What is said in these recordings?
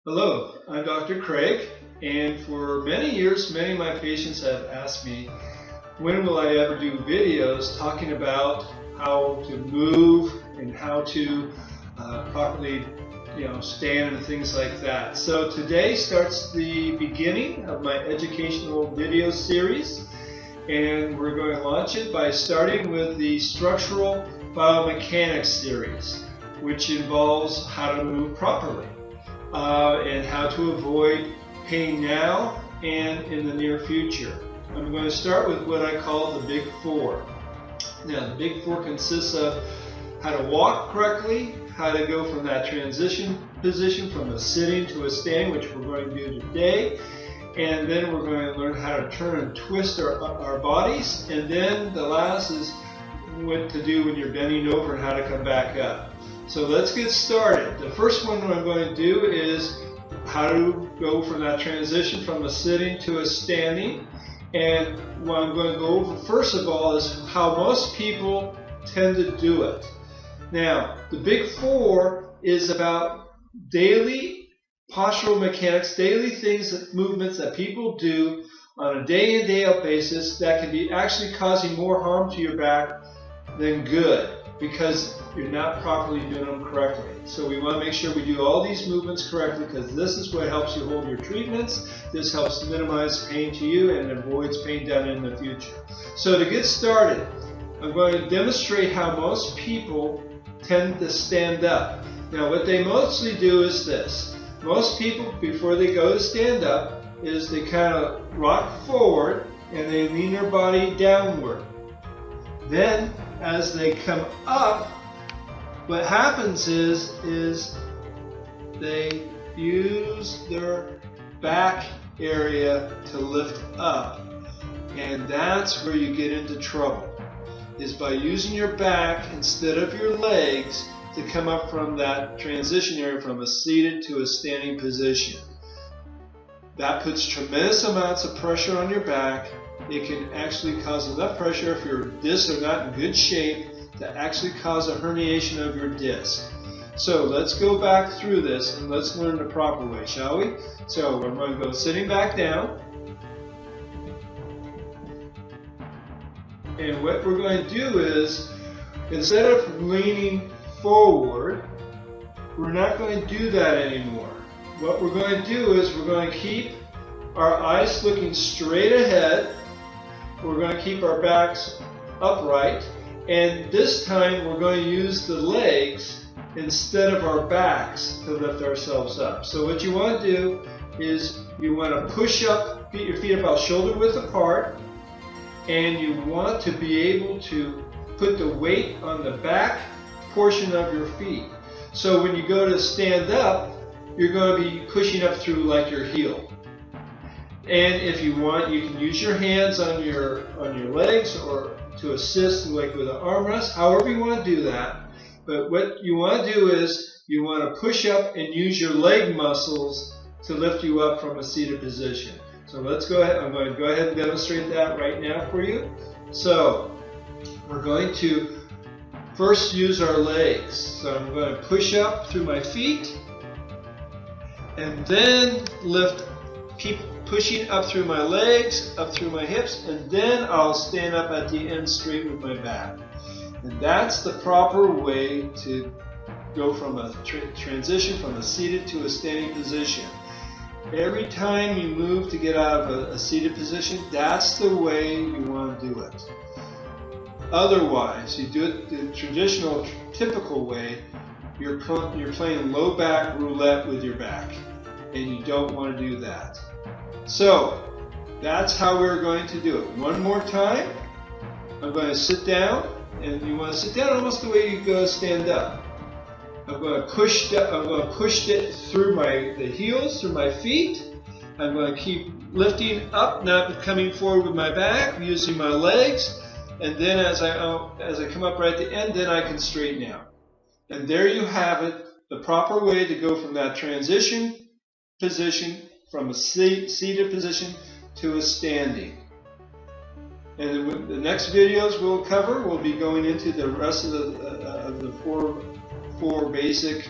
Hello, I'm Dr. Craig, and for many years, many of my patients have asked me, when will I ever do videos talking about how to move and how to properly stand and things like that. So today starts the beginning of my educational video series, and we're going to launch it by starting with the structural biomechanics series, which involves how to move properly. And how to avoid pain now and in the near future. I'm going to start with what I call the Big Four. Now, the Big Four consists of how to walk correctly, how to go from that transition position from a sitting to a standing, which we're going to do today, and then we're going to learn how to turn and twist our bodies, and then the last is what to do when you're bending over and how to come back up. So let's get started. The first one I'm going to do is how to go from that transition from a sitting to a standing. And what I'm going to go over first of all is how most people tend to do it. Now, the Big Four is about daily postural mechanics, daily things, movements that people do on a day in, day out basis that can be actually causing more harm to your back than good, because you're not properly doing them correctly. So we want to make sure we do all these movements correctly, because this is what helps you hold your treatments. This helps minimize pain to you and avoids pain down in the future. So to get started, I'm going to demonstrate how most people tend to stand up. Now what they mostly do is this. Most people, before they go to stand up, is they kind of rock forward and they lean their body downward. Then as they come up, what happens is they use their back area to lift up, and that's where you get into trouble, is by using your back instead of your legs to come up from that transition area from a seated to a standing position. That puts tremendous amounts of pressure on your back. It can actually cause enough pressure if your discs are not in good shape to actually cause a herniation of your disc. So let's go back through this and let's learn the proper way, shall we? So we're going to go sitting back down. And what we're going to do is, instead of leaning forward, we're not going to do that anymore. What we're going to do is we're going to keep our eyes looking straight ahead. We're going to keep our backs upright, and this time we're going to use the legs instead of our backs to lift ourselves up. So what you want to do is you want to push up, your feet about shoulder width apart, and you want to be able to put the weight on the back portion of your feet. So when you go to stand up, you're going to be pushing up through like your heel. And if you want, you can use your hands on your legs or to assist, like with an armrest, however you want to do that. But what you want to do is you want to push up and use your leg muscles to lift you up from a seated position. So let's go ahead. I'm going to go ahead and demonstrate that right now for you. So we're going to first use our legs. So I'm going to push up through my feet and then lift, keep pushing up through my legs, up through my hips, and then I'll stand up at the end straight with my back. And that's the proper way to go from a transition from a seated to a standing position. Every time you move to get out of a seated position, that's the way you want to do it. Otherwise, you do it the traditional, typical way, you're playing low back roulette with your back, and you don't want to do that. So that's how we're going to do it. One more time. I'm going to sit down, and you want to sit down almost the way you go stand up. I'm going to push it through the heels, through my feet. I'm going to keep lifting up, not coming forward with my back, using my legs, and then as I come up right at the end, then I can straighten out. And there you have it, the proper way to go from that transition position, from a seated position to a standing. And the next videos we'll cover, we'll be going into the rest of the four basic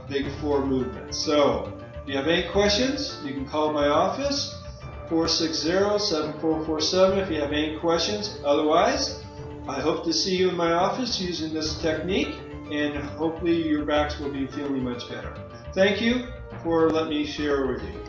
Big Four movements. So If you have any questions, you can call my office, 460-7447 if you have any questions. Otherwise, I hope to see you in my office using this technique, and hopefully your backs will be feeling much better. Thank you for letting me share with you.